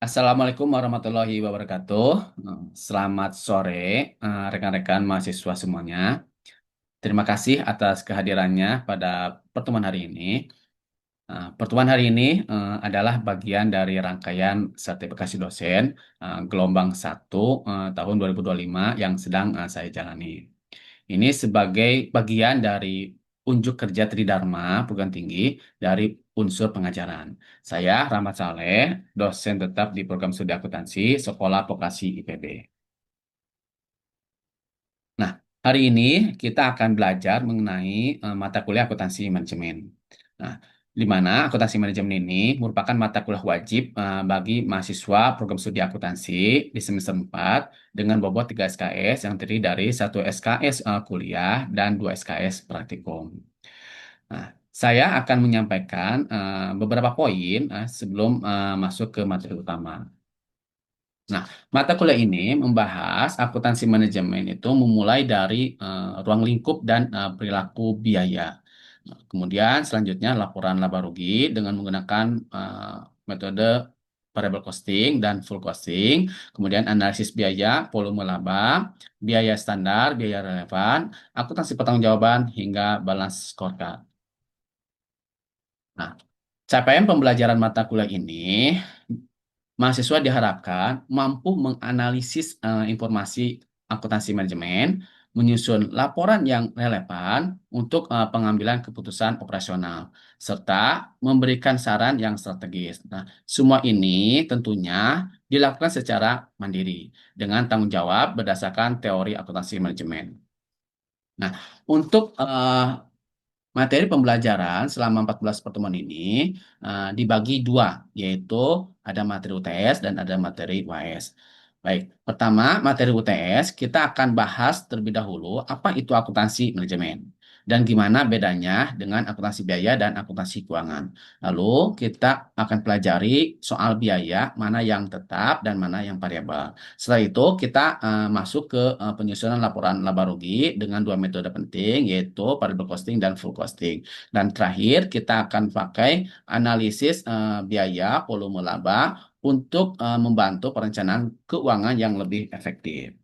Assalamualaikum warahmatullahi wabarakatuh. Selamat sore, rekan-rekan mahasiswa semuanya. Terima kasih atas kehadirannya pada pertemuan hari ini. Pertemuan hari ini adalah bagian dari rangkaian sertifikasi dosen gelombang 1 tahun 2025 yang sedang saya jalani. Ini sebagai bagian dari unjuk kerja Tridharma perguruan tinggi dari unsur pengajaran. Saya Rahmat Saleh, dosen tetap di program studi akuntansi Sekolah Vokasi IPB. Nah, hari ini kita akan belajar mengenai mata kuliah akuntansi manajemen. Nah, di mana akuntansi manajemen ini merupakan mata kuliah wajib bagi mahasiswa program studi akuntansi di semester 4 dengan bobot 3 SKS yang terdiri dari 1 SKS kuliah dan 2 SKS praktikum. Nah, saya akan menyampaikan beberapa poin sebelum masuk ke materi utama. Nah, mata kuliah ini membahas akuntansi manajemen itu memulai dari ruang lingkup dan perilaku biaya. Nah, kemudian selanjutnya laporan laba rugi dengan menggunakan metode variable costing dan full costing. Kemudian analisis biaya, volume laba, biaya standar, biaya relevan, akuntansi pertanggungjawaban hingga balance scorecard. Nah, capaian pembelajaran mata kuliah ini mahasiswa diharapkan mampu menganalisis informasi akuntansi manajemen, menyusun laporan yang relevan untuk pengambilan keputusan operasional, serta memberikan saran yang strategis. Nah, semua ini tentunya dilakukan secara mandiri dengan tanggung jawab berdasarkan teori akuntansi manajemen. Nah, untuk materi pembelajaran selama 14 pertemuan ini dibagi dua, yaitu ada materi UTS dan ada materi UAS. Baik, pertama materi UTS kita akan bahas terlebih dahulu apa itu akuntansi manajemen dan gimana bedanya dengan akuntansi biaya dan akuntansi keuangan. Lalu kita akan pelajari soal biaya mana yang tetap dan mana yang variabel. Setelah itu kita masuk ke penyusunan laporan laba rugi dengan dua metode penting yaitu variable costing dan full costing. Dan terakhir kita akan pakai analisis biaya volume laba untuk membantu perencanaan keuangan yang lebih efektif.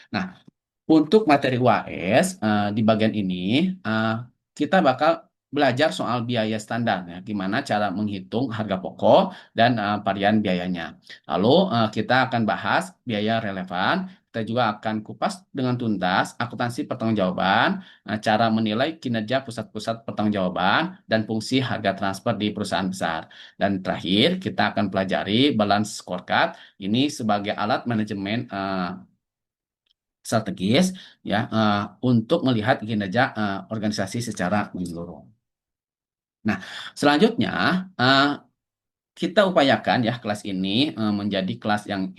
Nah, untuk materi UAS di bagian ini eh, kita bakal belajar soal biaya standar ya, gimana cara menghitung harga pokok dan varian biayanya. Lalu kita akan bahas biaya relevan. Kita juga akan kupas dengan tuntas akuntansi pertanggungjawaban, cara menilai kinerja pusat-pusat pertanggungjawaban dan fungsi harga transfer di perusahaan besar. Dan terakhir kita akan pelajari balance scorecard. Ini sebagai alat manajemen strategis ya untuk melihat kinerja organisasi secara menyeluruh. Nah, selanjutnya eh, kita upayakan ya kelas ini menjadi kelas yang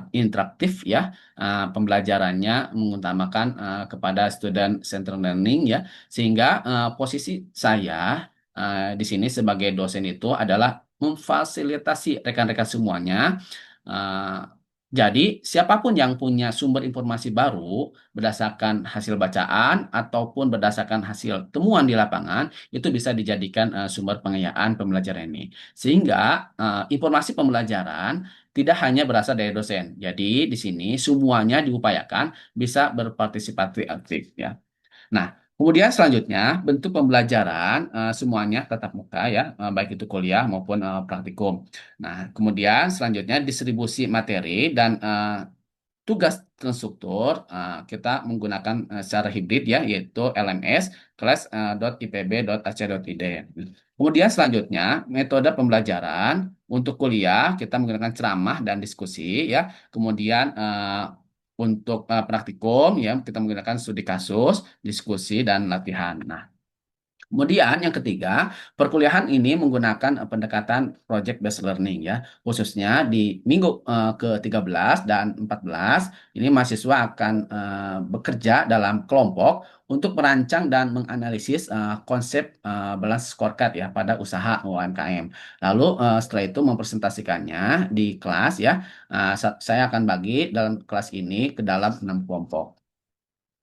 interaktif ya. Pembelajarannya mengutamakan kepada student centered learning ya, sehingga posisi saya di sini sebagai dosen itu adalah memfasilitasi rekan-rekan semuanya. eh, jadi siapapun yang punya sumber informasi baru berdasarkan hasil bacaan ataupun berdasarkan hasil temuan di lapangan itu bisa dijadikan sumber pengayaan pembelajaran ini. Sehingga informasi pembelajaran tidak hanya berasal dari dosen. Jadi di sini semuanya diupayakan bisa berpartisipasi aktif ya. Nah, kemudian selanjutnya bentuk pembelajaran semuanya tatap muka ya, baik itu kuliah maupun praktikum. Nah, kemudian selanjutnya distribusi materi dan tugas konstruktur kita menggunakan secara hibrid ya, yaitu LMS kelas.ipb.ac.id. Kemudian selanjutnya metode pembelajaran untuk kuliah kita menggunakan ceramah dan diskusi ya. Kemudian untuk praktikum ya kita menggunakan studi kasus, diskusi dan latihan. Nah, kemudian yang ketiga, perkuliahan ini menggunakan pendekatan project based learning ya, khususnya di minggu ke-13 dan 14 ini mahasiswa akan bekerja dalam kelompok untuk merancang dan menganalisis konsep balance scorecard ya pada usaha UMKM. Lalu setelah itu mempresentasikannya di kelas ya. Saya akan bagi dalam kelas ini ke dalam 6 kelompok.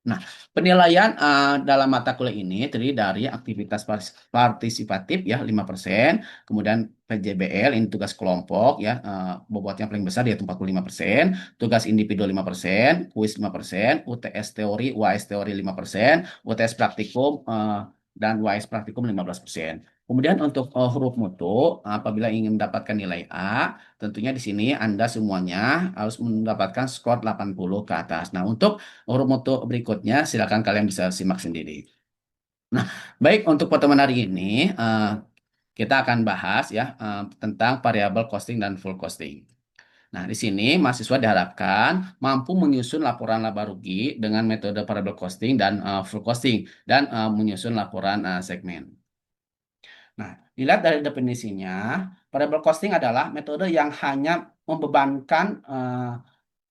Nah, penilaian dalam mata kuliah ini terdiri dari aktivitas partisipatif ya 5%, kemudian PJBL ini tugas kelompok ya bobotnya paling besar yaitu 45%, tugas individu 5%, kuis 5%, UTS teori, UAS teori 5%, UTS praktikum dan UAS praktikum 15%. Kemudian untuk huruf mutu apabila ingin mendapatkan nilai A, tentunya di sini Anda semuanya harus mendapatkan skor 80 ke atas. Nah, untuk urut mutu berikutnya, silakan kalian bisa simak sendiri. Nah, baik untuk pertemuan hari ini, kita akan bahas ya tentang variabel costing dan full costing. Nah, di sini mahasiswa diharapkan mampu menyusun laporan laba rugi dengan metode variable costing dan full costing dan menyusun laporan segmen. Nah, dilihat dari definisinya, variable costing adalah metode yang hanya membebankan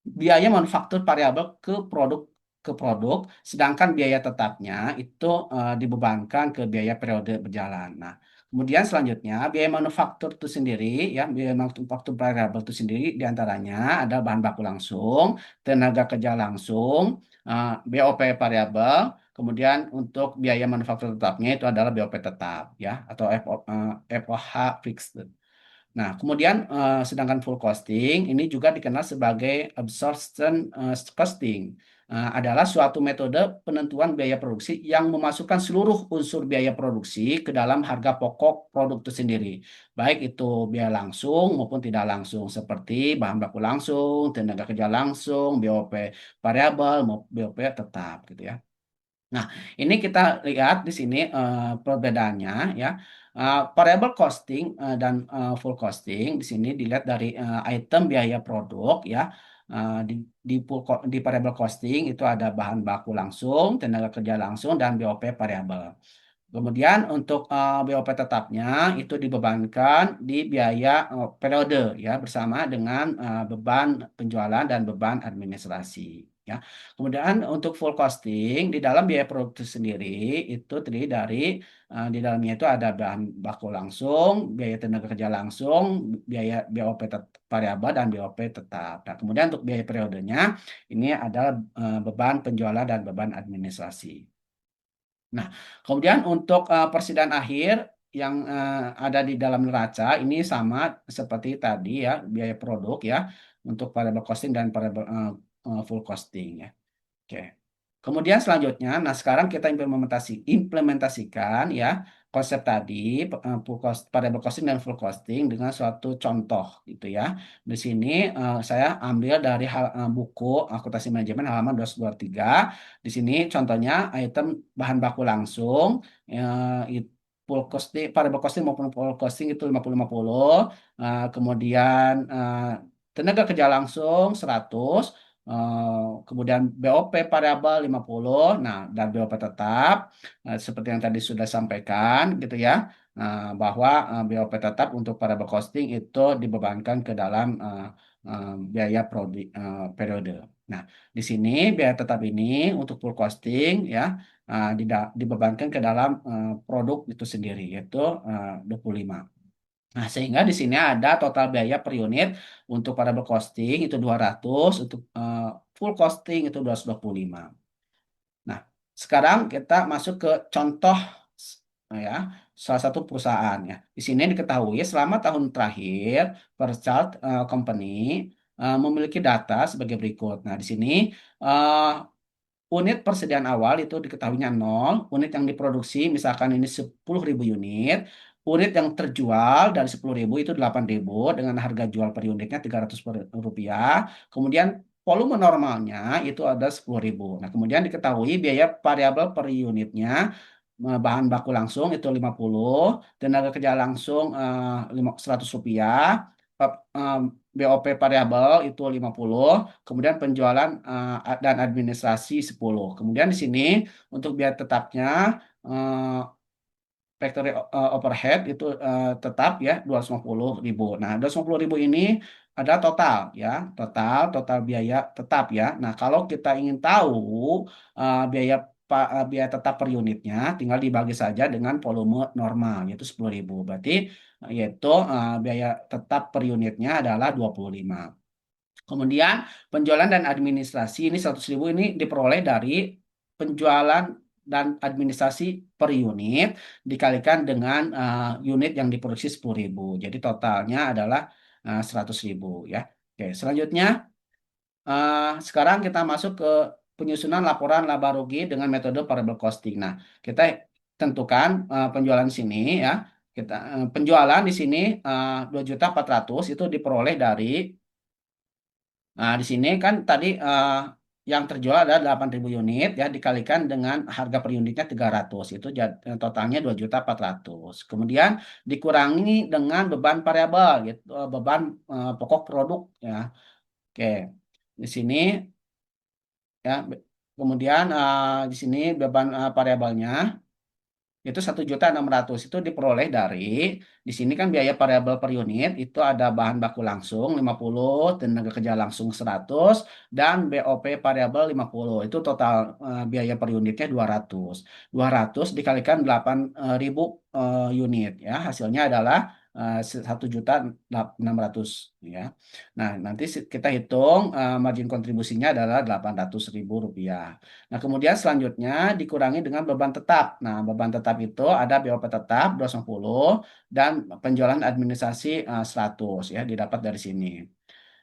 biaya manufaktur variabel ke produk, sedangkan biaya tetapnya itu dibebankan ke biaya periode berjalan. Nah, kemudian selanjutnya biaya manufaktur itu sendiri, ya biaya manufaktur variabel itu sendiri diantaranya ada bahan baku langsung, tenaga kerja langsung, BOP variabel, kemudian untuk biaya manufaktur tetapnya itu adalah BOP tetap, ya atau FOH fixed. Nah, kemudian sedangkan full costing ini juga dikenal sebagai absorption costing. Adalah suatu metode penentuan biaya produksi yang memasukkan seluruh unsur biaya produksi ke dalam harga pokok produk itu sendiri. Baik itu biaya langsung maupun tidak langsung seperti bahan baku langsung, tenaga kerja langsung, BOP variabel maupun BOP tetap gitu ya. Nah, ini kita lihat di sini perbedaannya ya. Variable costing dan full costing di sini dilihat dari item biaya produk ya. Di variable costing itu ada bahan baku langsung, tenaga kerja langsung, dan BOP variabel. Kemudian untuk BOP tetapnya itu dibebankan di biaya periode ya bersama dengan beban penjualan dan beban administrasi ya. Kemudian untuk full costing di dalam biaya produksi sendiri itu terdiri dari di dalamnya itu ada bahan baku langsung, biaya tenaga kerja langsung, biaya BOP variabel dan BOP tetap. Nah, kemudian untuk biaya periodenya ini adalah beban penjualan dan beban administrasi. Nah, kemudian untuk persediaan akhir yang ada di dalam neraca ini sama seperti tadi ya, biaya produk ya, untuk variable costing dan variable full costing ya. Oke. Kemudian selanjutnya, nah sekarang kita implementasikan ya konsep tadi variable costing dan full costing dengan suatu contoh gitu ya. Di sini saya ambil dari buku akuntansi manajemen halaman 223. Di sini contohnya item bahan baku langsung full costing variable costing maupun full costing itu 50-50. Kemudian tenaga kerja langsung 100. Kemudian BOP variabel 50, nah dan BOP tetap seperti yang tadi sudah sampaikan gitu ya, bahwa BOP tetap untuk variable costing itu dibebankan ke dalam biaya periode. Nah, di sini biaya tetap ini untuk full costing ya dibebankan ke dalam produk itu sendiri yaitu 25. Nah, sehingga di sini ada total biaya per unit untuk variable costing itu 200, untuk full costing itu 225. Nah, sekarang kita masuk ke contoh ya salah satu perusahaan ya. Di sini diketahui selama tahun terakhir Perchart Company memiliki data sebagai berikut. Nah, di sini eh, unit persediaan awal itu diketahuinya 0, unit yang diproduksi misalkan ini 10.000 unit, unit yang terjual dari 10.000 itu 8.000 dengan harga jual per unitnya 300 rupiah, kemudian volume normalnya itu ada 10.000. Nah, kemudian diketahui biaya variabel per unitnya bahan baku langsung itu 50, tenaga kerja langsung 100 rupiah, eh, BOP variabel itu 50, kemudian penjualan dan administrasi 10. Kemudian di sini untuk biaya tetapnya eh, factory overhead itu tetap ya 250.000. Nah, 250.000 ini ada total ya, total biaya tetap ya. Nah, kalau kita ingin tahu biaya tetap per unitnya, tinggal dibagi saja dengan volume normal yaitu 10.000. Berarti yaitu biaya tetap per unitnya adalah 25. Kemudian penjualan dan administrasi ini 100.000 ini diperoleh dari penjualan dan administrasi per unit dikalikan dengan unit yang diproduksi 10.000. Jadi totalnya adalah 100.000 ya. Oke, selanjutnya sekarang kita masuk ke penyusunan laporan laba rugi dengan metode variable costing. Nah, kita tentukan penjualan sini ya. Kita penjualan di sini 2.400.000 itu diperoleh dari nah, di sini kan tadi yang terjual ada 8.000 unit ya dikalikan dengan harga per unitnya 300 itu totalnya 2.400.000. Kemudian dikurangi dengan beban variabel gitu, beban pokok produk ya. Oke. Di sini ya kemudian di sini beban variabelnya itu 1.600.000 itu diperoleh dari di sini kan biaya variabel per unit itu ada bahan baku langsung 50, tenaga kerja langsung 100 dan BOP variabel 50 itu total biaya per unitnya 200. 200 dikalikan 8.000 unit ya hasilnya adalah 1.600.000 ya. Nah, nanti kita hitung margin kontribusinya adalah 800.000 rupiah. Nah, kemudian selanjutnya dikurangi dengan beban tetap. Nah, beban tetap itu ada BOP tetap 250 dan penjualan administrasi 100 ya didapat dari sini.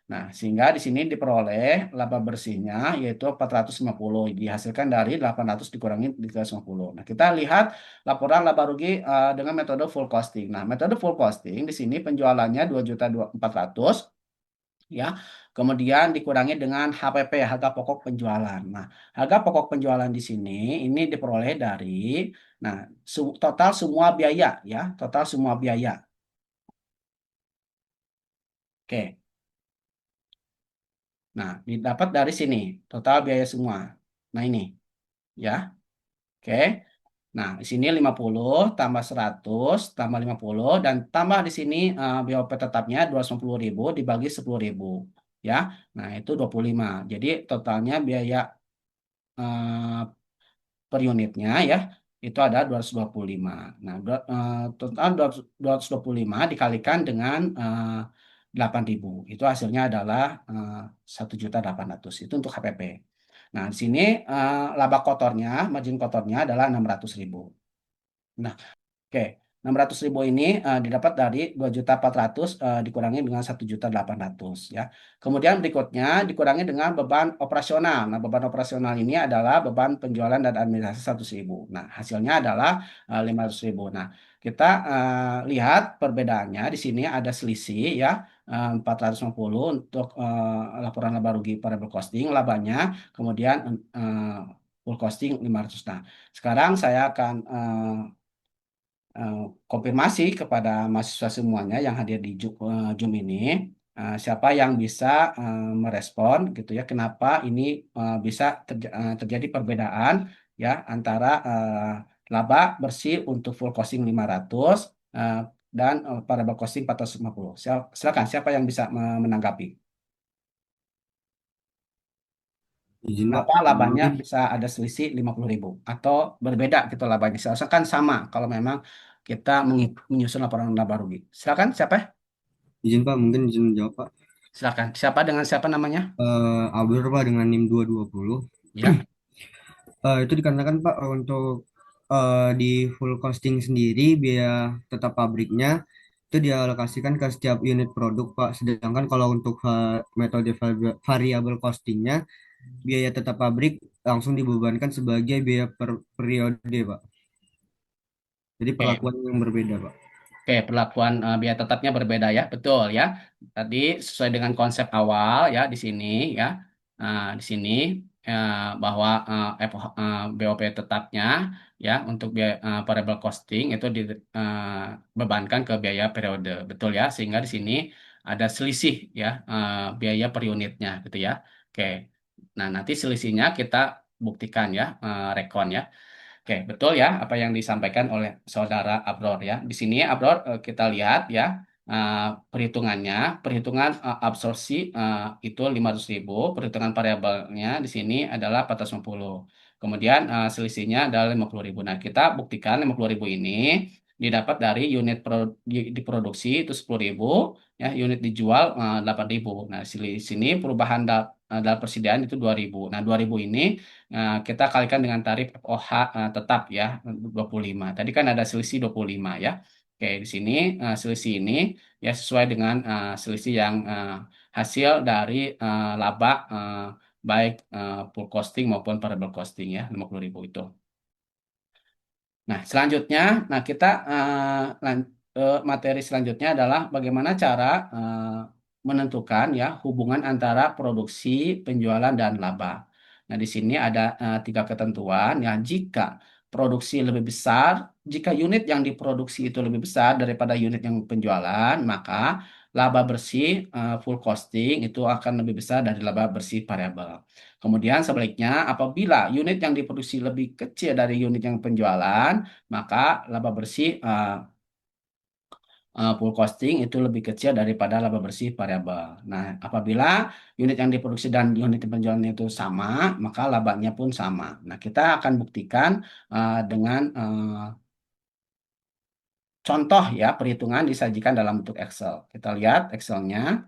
Nah, sehingga di sini diperoleh laba bersihnya yaitu 450 dihasilkan dari 800 dikurangi 350. Nah, kita lihat laporan laba rugi dengan metode full costing. Nah, metode full costing di sini penjualannya 2.400.000 ya. Kemudian dikurangi dengan HPP, harga pokok penjualan. Nah, harga pokok penjualan di sini ini diperoleh dari nah total semua biaya ya, total semua biaya. Oke. Nah, didapat dari sini total biaya semua. Nah, ini ya. Oke. Nah, di sini 50 tambah 100 tambah 50 dan tambah di sini BOP tetapnya 250.000 dibagi 10.000 ya. Nah, itu 25. Jadi totalnya biaya eh, per unitnya ya itu ada 225. Nah, total 225 dikalikan dengan 8.000. Itu hasilnya adalah 1.800.000. Itu untuk HPP. Nah, di sini laba kotornya, margin kotornya adalah 600.000. Nah, oke, 600.000 ini didapat dari 2.400.000 dikurangi dengan 1.800.000 ya. Kemudian berikutnya dikurangi dengan beban operasional. Nah, beban operasional ini adalah beban penjualan dan administrasi 100.000. Nah, hasilnya adalah 500.000. Nah, kita lihat perbedaannya di sini ada selisih ya 450 untuk laporan laba rugi variable costing labanya, kemudian full costing 500. Nah, sekarang saya akan eh, konfirmasi kepada mahasiswa semuanya yang hadir di Zoom ini, siapa yang bisa merespon gitu ya, kenapa ini bisa terjadi perbedaan ya antara laba bersih untuk full costing 500 eh, dan variable costing 450. Silakan, siapa yang bisa menanggapi? Izin Pak, Kenapa labanya mungkin bisa ada selisih 50.000 atau berbeda gitu labanya? Seharusnya kan sama kalau memang kita menyusun laporan laba rugi. Silakan, siapa? izin Pak, mungkin izin menjawab Pak. Silakan. Siapa dengan siapa namanya? Abdur Pak dengan NIM 220. Ya. Itu dikarenakan Pak untuk di full costing sendiri biaya tetap pabriknya itu dialokasikan ke setiap unit produk Pak. Sedangkan kalau untuk metode variable costingnya biaya tetap pabrik langsung dibebankan sebagai biaya per periode Pak. Jadi Oke. perlakuan yang berbeda Pak. Oke, perlakuan biaya tetapnya berbeda ya, betul ya. Tadi sesuai dengan konsep awal ya di sini ya. Di sini bahwa BOP tetapnya ya untuk biaya variable costing itu dibebankan ke biaya periode, betul ya. Sehingga di sini ada selisih ya biaya per unitnya gitu ya. Oke. Nah, nanti selisihnya kita buktikan ya, rekon ya. Oke, betul ya apa yang disampaikan oleh saudara Abror ya. Di sini Abror kita lihat ya eh, perhitungannya, perhitungan absorpsi itu 500.000, perhitungan variabelnya di sini adalah 450. Kemudian selisihnya adalah 50.000. Nah, kita buktikan 50.000 ini didapat dari unit diproduksi itu 10.000, ya, unit dijual 8.000. Nah, di sini perubahan dalam persediaan itu 2.000. Nah, 2.000 ini kita kalikan dengan tarif FOH tetap ya 25. Tadi kan ada selisih 25 ya. Oke, di sini selisih ini ya sesuai dengan selisih yang hasil dari laba baik full costing maupun variable costing ya 50.000 itu. Nah, selanjutnya, nah kita materi selanjutnya adalah bagaimana cara menentukan ya hubungan antara produksi, penjualan dan laba. Nah, di sini ada tiga ketentuan ya. Jika produksi lebih besar, jika unit yang diproduksi itu lebih besar daripada unit yang penjualan, maka laba bersih full costing itu akan lebih besar dari laba bersih variabel. Kemudian sebaliknya, apabila unit yang diproduksi lebih kecil dari unit yang penjualan, maka laba bersih full costing itu lebih kecil daripada laba bersih variabel. Nah, apabila unit yang diproduksi dan unit yang penjualan itu sama, maka labanya pun sama. Nah, kita akan buktikan dengan contoh ya perhitungan disajikan dalam bentuk Excel. Kita lihat Excelnya,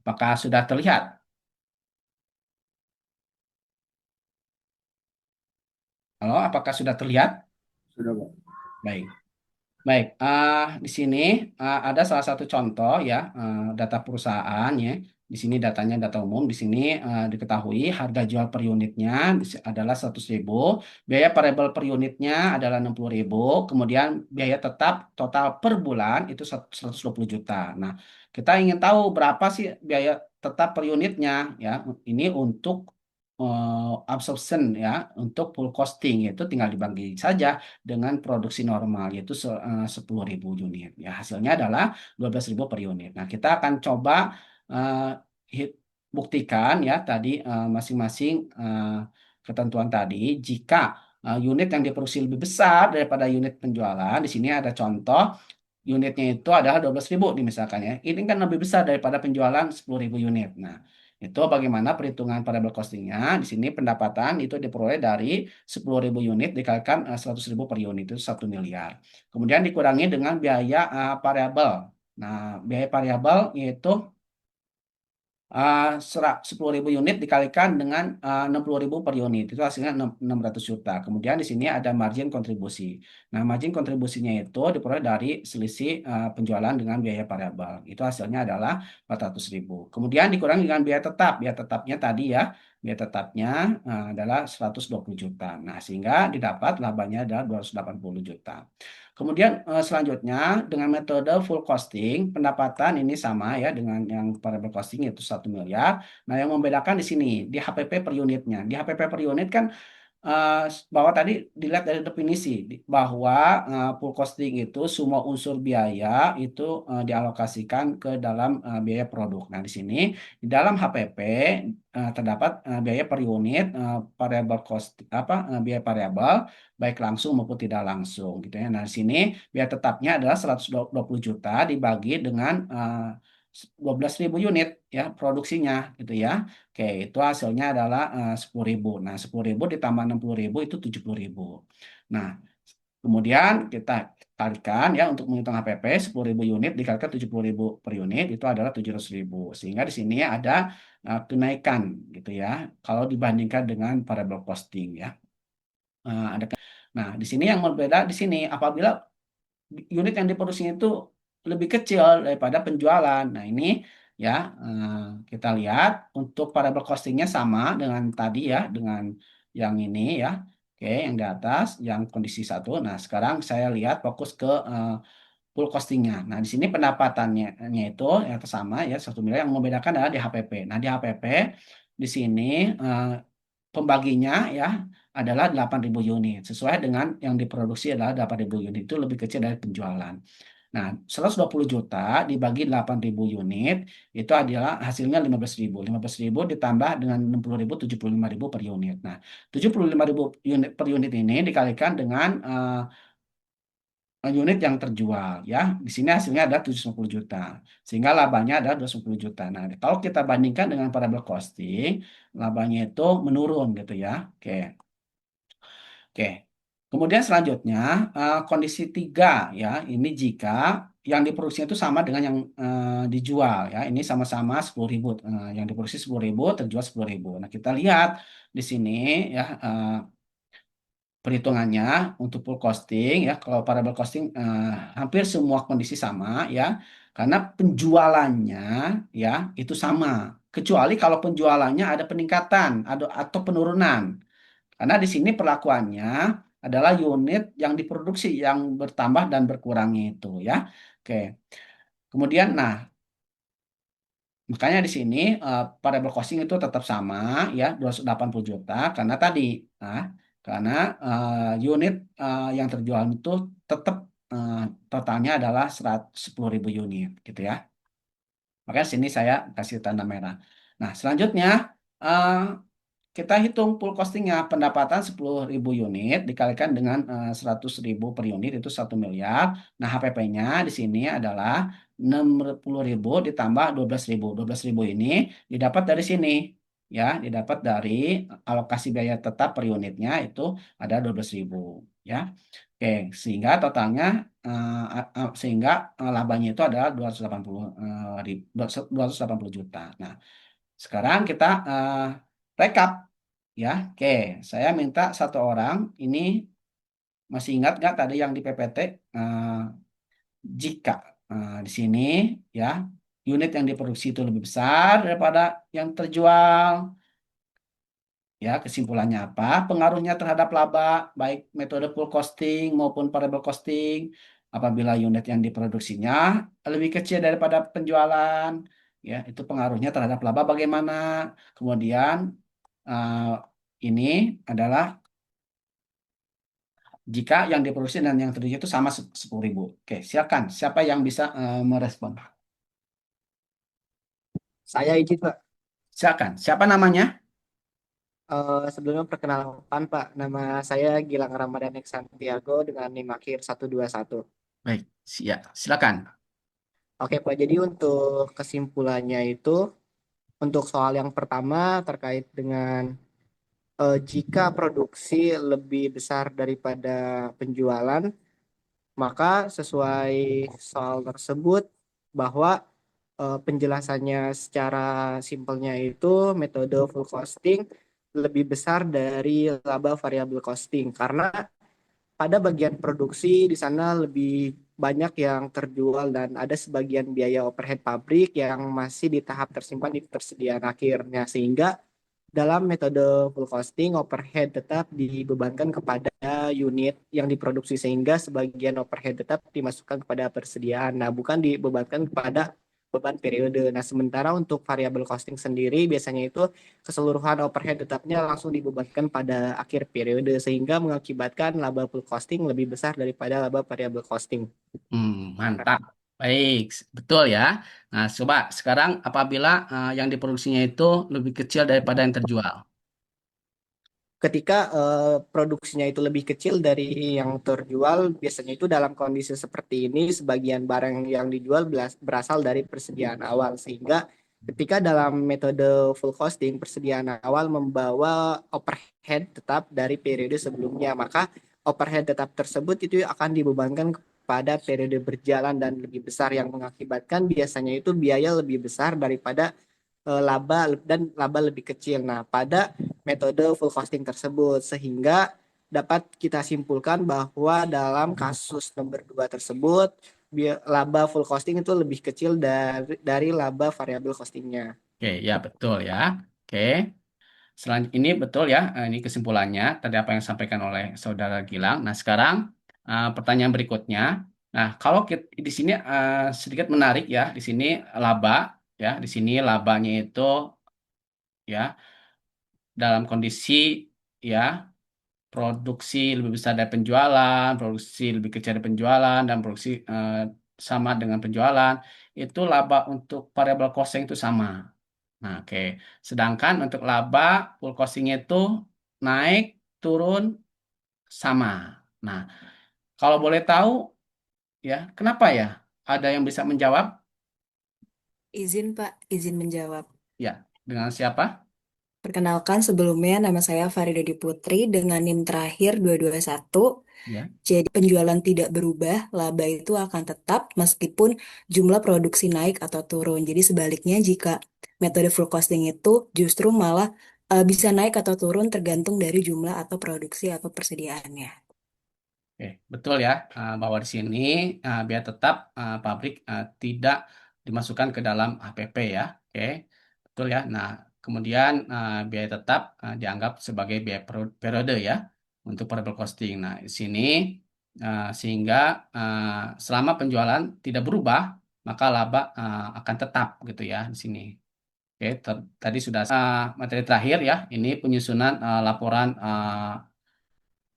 apakah sudah terlihat? Halo, apakah sudah terlihat? Sudah, Pak. Baik. Baik, di sini ada salah satu contoh ya data perusahaan ya. Di sini datanya data umum. Di sini diketahui harga jual per unitnya adalah 100.000, biaya variabel per unitnya adalah 60.000, kemudian biaya tetap total per bulan itu 120 juta. Nah, kita ingin tahu berapa sih biaya tetap per unitnya ya. Ini untuk absorption ya, untuk full costing itu tinggal dibagi saja dengan produksi normal yaitu 10.000 unit. Ya, hasilnya adalah 12.000 per unit. Nah, kita akan coba eh, hit- buktikan ya tadi masing-masing ketentuan tadi jika unit yang diproduksi lebih besar daripada unit penjualan. Di sini ada contoh unitnya itu adalah 12.000 nih misalkan ya. Ini kan lebih besar daripada penjualan 10.000 unit. Nah, itu bagaimana perhitungan variable costingnya. Di sini pendapatan itu diperoleh dari 10.000 unit dikalikan 100.000 per unit itu 1 miliar. Kemudian dikurangi dengan biaya variabel. Nah, biaya variabel yaitu 10.000 unit dikalikan dengan 60.000 per unit itu hasilnya 600 juta. Kemudian di sini ada margin kontribusi. Nah, margin kontribusinya itu diperoleh dari selisih penjualan dengan biaya variabel. Itu hasilnya adalah 400.000. Kemudian dikurangi dengan biaya tetap. Biaya tetapnya tadi ya, biaya tetapnya adalah 120 juta. Nah, sehingga didapat labanya adalah 280 juta. Kemudian selanjutnya dengan metode full costing, pendapatan ini sama ya dengan yang variable costing yaitu 1 miliar. Nah, yang membedakan di sini di HPP per unitnya. Di HPP per unit kan eh, bahwa tadi dilihat dari definisi bahwa full costing itu semua unsur biaya itu dialokasikan ke dalam biaya produk. Nah, di sini di dalam HPP terdapat biaya per unit variable cost biaya variabel baik langsung maupun tidak langsung gitu ya. Nah, di sini biaya tetapnya adalah 120 juta dibagi dengan 12.000 unit ya produksinya gitu ya. Oke, itu hasilnya adalah 10.000. Nah, 10.000 ditambah 60.000 itu 70.000. Nah, kemudian kita kalikan ya untuk menghitung HPP 10.000 unit dikalikan 70.000 per unit itu adalah 700.000. Sehingga di sini ada kenaikan gitu ya kalau dibandingkan dengan variable costing ya. Ada Nah, di sini yang berbeda di sini apabila unit yang diproduksi itu lebih kecil daripada penjualan. Nah, ini ya eh, kita lihat untuk variable costingnya sama dengan tadi ya, dengan yang ini ya. Oke, yang di atas, yang kondisi satu. Nah, sekarang saya lihat fokus ke full costingnya. Nah, di sini pendapatannya itu ya sama ya 1 miliar. Yang membedakan adalah di HPP. Nah, di HPP di sini eh, pembaginya ya adalah 8.000 unit. Sesuai dengan yang diproduksi adalah 8.000 unit. Itu lebih kecil dari penjualan. Nah, 120 juta dibagi 8.000 unit itu adalah hasilnya 15.000. 15.000 ditambah dengan 60.000, 75.000 per unit. Nah, 75.000 unit per unit ini dikalikan dengan unit yang terjual ya. Di sini hasilnya ada 750 juta. Sehingga labanya ada 210 juta. Nah, kalau kita bandingkan dengan variable costing, labanya itu menurun gitu ya. Oke. Oke. Kemudian selanjutnya kondisi tiga ya, ini jika yang diproduksi itu sama dengan yang dijual ya, ini sama-sama 10.000, yang diproduksi 10.000 terjual 10.000. Nah kita lihat di sini ya perhitungannya untuk full costing ya, kalau variable costing hampir semua kondisi sama ya, karena penjualannya ya itu sama, kecuali kalau penjualannya ada peningkatan atau penurunan. Karena di sini perlakuannya adalah unit yang diproduksi yang bertambah dan berkurangnya itu ya. Oke. Kemudian nah, makanya di sini variable costing itu tetap sama ya 280 juta karena tadi nah, karena unit yang terjual itu tetap eh, totalnya adalah 10.000 unit gitu ya. Makanya sini saya kasih tanda merah. Nah, selanjutnya eh, kita hitung full costingnya, pendapatan 10.000 unit dikalikan dengan 100.000 per unit itu 1 miliar. Nah, HPP-nya di sini adalah 60.000 ditambah 12.000. 12.000 ini didapat dari sini. Ya, didapat dari alokasi biaya tetap per unitnya itu ada 12.000. Ya, oke. Sehingga totalnya sehingga labanya itu adalah 280 juta. Nah, sekarang kita rekap ya. Oke, saya minta satu orang ini masih ingat nggak tadi yang di PPT? Jika di sini ya unit yang diproduksi itu lebih besar daripada yang terjual, ya kesimpulannya apa? Pengaruhnya terhadap laba baik metode full costing maupun variable costing apabila unit yang diproduksinya lebih kecil daripada penjualan, ya itu pengaruhnya terhadap laba bagaimana? Kemudian eh, ini adalah jika yang diproduksi dan yang terjual itu sama 10.000. Oke, silakan. Siapa yang bisa merespon? Saya izin Pak. Silakan. Siapa namanya? Sebelumnya perkenalkan Pak, nama saya Gilang Ramadan X Santiago dengan NIM akhir 121. Baik, silakan. Oke Pak, jadi untuk kesimpulannya itu, untuk soal yang pertama terkait dengan jika produksi lebih besar daripada penjualan, maka sesuai soal tersebut bahwa penjelasannya secara simpelnya itu metode full costing lebih besar dari laba variable costing karena pada bagian produksi di sana lebih banyak yang terjual dan ada sebagian biaya overhead pabrik yang masih di tahap tersimpan di persediaan akhirnya sehingga dalam metode full costing overhead tetap dibebankan kepada unit yang diproduksi sehingga sebagian overhead tetap dimasukkan kepada persediaan. Nah, bukan dibebankan kepada beban periode. Nah, sementara untuk variable costing sendiri biasanya itu keseluruhan overhead tetapnya langsung dibebankan pada akhir periode sehingga mengakibatkan laba full costing lebih besar daripada laba variable costing. Mantap. Baik, betul ya. Nah, coba sekarang apabila yang diproduksinya itu lebih kecil daripada yang terjual. Ketika produksinya itu lebih kecil dari yang terjual, biasanya itu dalam kondisi seperti ini, sebagian barang yang dijual berasal dari persediaan awal, sehingga ketika dalam metode full costing, persediaan awal membawa overhead tetap dari periode sebelumnya, maka overhead tetap tersebut itu akan dibebankan kepada periode berjalan dan lebih besar yang mengakibatkan biasanya itu biaya lebih besar daripada laba dan laba lebih kecil. Nah, pada metode full costing tersebut sehingga dapat kita simpulkan bahwa dalam kasus nomor 2 tersebut laba full costing itu lebih kecil dari laba variabel costingnya. Oke, ya betul ya. Oke. Ini betul ya. Ini kesimpulannya tadi apa yang disampaikan oleh Saudara Gilang. Nah, sekarang pertanyaan berikutnya. Nah, kalau di sini sedikit menarik ya. Di sini laba ya. Di sini labanya itu ya dalam kondisi ya produksi lebih besar dari penjualan, produksi lebih kecil dari penjualan, dan produksi sama dengan penjualan, itu laba untuk variable costing itu sama. Nah, oke. Sedangkan untuk laba full costing itu naik, turun, sama. Nah, kalau boleh tahu ya, kenapa ya? Ada yang bisa menjawab? Izin Pak, izin menjawab. Ya, dengan siapa? Perkenalkan sebelumnya nama saya Farida Putri dengan NIM terakhir 221. Ya. Jadi penjualan tidak berubah, laba itu akan tetap meskipun jumlah produksi naik atau turun. Jadi sebaliknya jika metode full costing itu justru malah bisa naik atau turun tergantung dari jumlah atau produksi atau persediaannya. Oke, betul ya, bahwa di sini biar tetap pabrik tidak dimasukkan ke dalam HPP ya. Oke, betul ya. Nah, kemudian biaya tetap dianggap sebagai biaya periode ya untuk variable costing. Nah, di sini sehingga selama penjualan tidak berubah, maka laba akan tetap gitu ya di sini. Oke, tadi sudah materi terakhir ya. Ini penyusunan laporan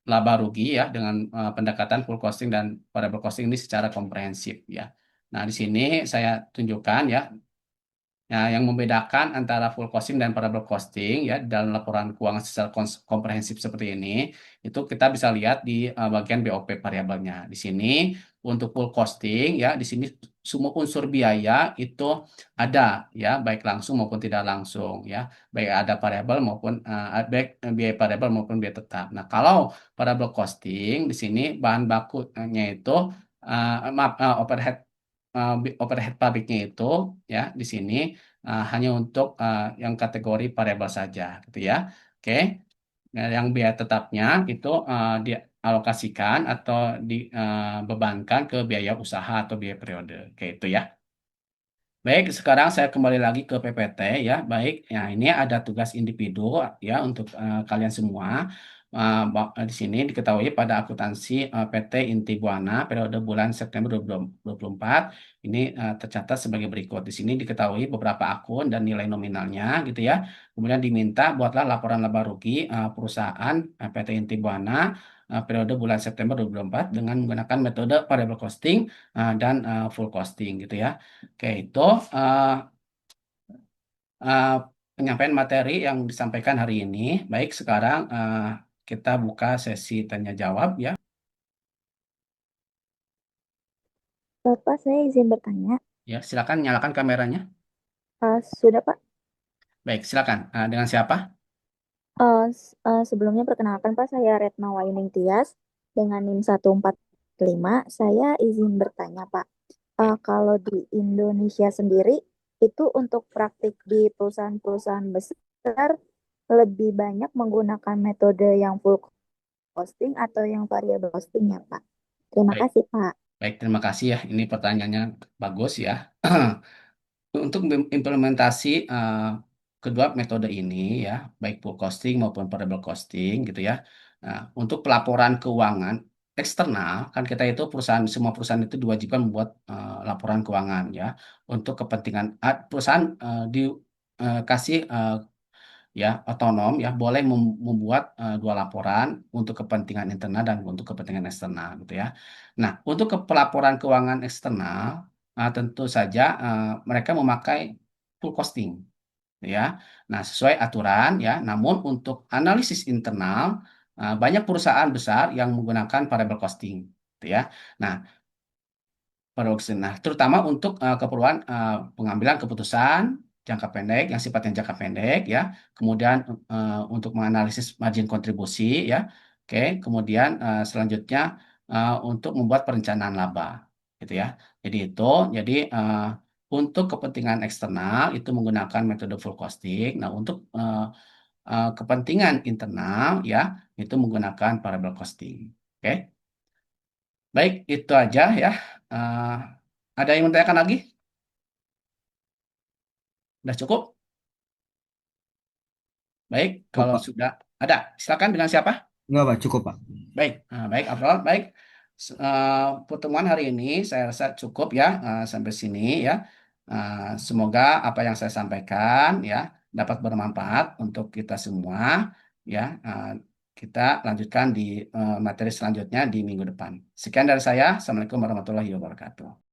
laba rugi ya dengan pendekatan full costing dan variable costing ini secara komprehensif ya. Nah, di sini saya tunjukkan ya. Nah, yang membedakan antara full costing dan variable costing ya dalam laporan keuangan secara komprehensif seperti ini, itu kita bisa lihat di bagian BOP variabelnya. Di sini untuk full costing ya, di sini semua unsur biaya itu ada ya, baik langsung maupun tidak langsung ya, baik ada variabel maupun baik biaya variabel maupun biaya tetap. Nah, kalau variable costing di sini bahan bakunya itu maaf, overhead pabriknya itu ya di sini hanya untuk yang kategori variabel saja gitu ya. Oke. Nah, yang biaya tetapnya itu dialokasikan atau dibebankan ke biaya usaha atau biaya periode. Oke, itu ya. Baik, sekarang saya kembali lagi ke PPT ya. Baik, ya ini ada tugas individu ya untuk kalian semua. Di sini diketahui pada akuntansi PT Inti Buana periode bulan September 2024 ini tercatat sebagai berikut. Di sini diketahui beberapa akun dan nilai nominalnya gitu ya. Kemudian diminta buatlah laporan laba rugi perusahaan PT Inti Buana periode bulan September 2024 dengan menggunakan metode variable costing dan full costing gitu ya. Oke, itu uh, uh, penyampaian materi yang disampaikan hari ini. Baik, sekarang kita buka sesi tanya jawab ya. Bapak, saya izin bertanya. Ya, silakan nyalakan kameranya. Sudah, Pak. Baik, silakan. Dengan siapa? Sebelumnya perkenalkan, Pak, saya Retna Wayuning Tias dengan NIM 145. Saya izin bertanya, Pak. Kalau di Indonesia sendiri, itu untuk praktik di perusahaan-perusahaan besar lebih banyak menggunakan metode yang full costing atau yang variable costing ya, Pak? Terima Baik, kasih, Pak. baik, terima kasih ya. Ini pertanyaannya bagus ya. Untuk implementasi kedua metode ini ya, baik full costing maupun variable costing gitu ya. Nah, untuk pelaporan keuangan eksternal kan kita itu perusahaan semua perusahaan itu diwajibkan membuat laporan keuangan ya untuk kepentingan perusahaan dikasih ya otonom ya boleh membuat dua laporan untuk kepentingan internal dan untuk kepentingan eksternal gitu ya. Nah, untuk pelaporan keuangan eksternal tentu saja mereka memakai full costing ya. Nah, sesuai aturan ya. Namun untuk analisis internal banyak perusahaan besar yang menggunakan variable costing gitu ya. Nah, produksi. Nah, terutama untuk keperluan pengambilan keputusan jangka pendek yang sifatnya jangka pendek ya. Kemudian untuk menganalisis margin kontribusi ya. Oke, kemudian selanjutnya untuk membuat perencanaan laba gitu ya. Jadi untuk kepentingan eksternal itu menggunakan metode full costing. Nah, untuk kepentingan internal ya itu menggunakan variable costing. Oke. Baik, itu aja ya. Eh, ada yang mau ditanyakan lagi? Sudah cukup? Baik, Oh, kalau Pak. sudah ada, silakan dengan siapa? Enggak, Pak. Cukup, Pak. Baik, baik, April. Baik, pertemuan hari ini saya rasa cukup ya sampai sini ya. Semoga apa yang saya sampaikan ya dapat bermanfaat untuk kita semua ya. Kita lanjutkan di materi selanjutnya di minggu depan. Sekian dari saya. Assalamualaikum warahmatullahi wabarakatuh.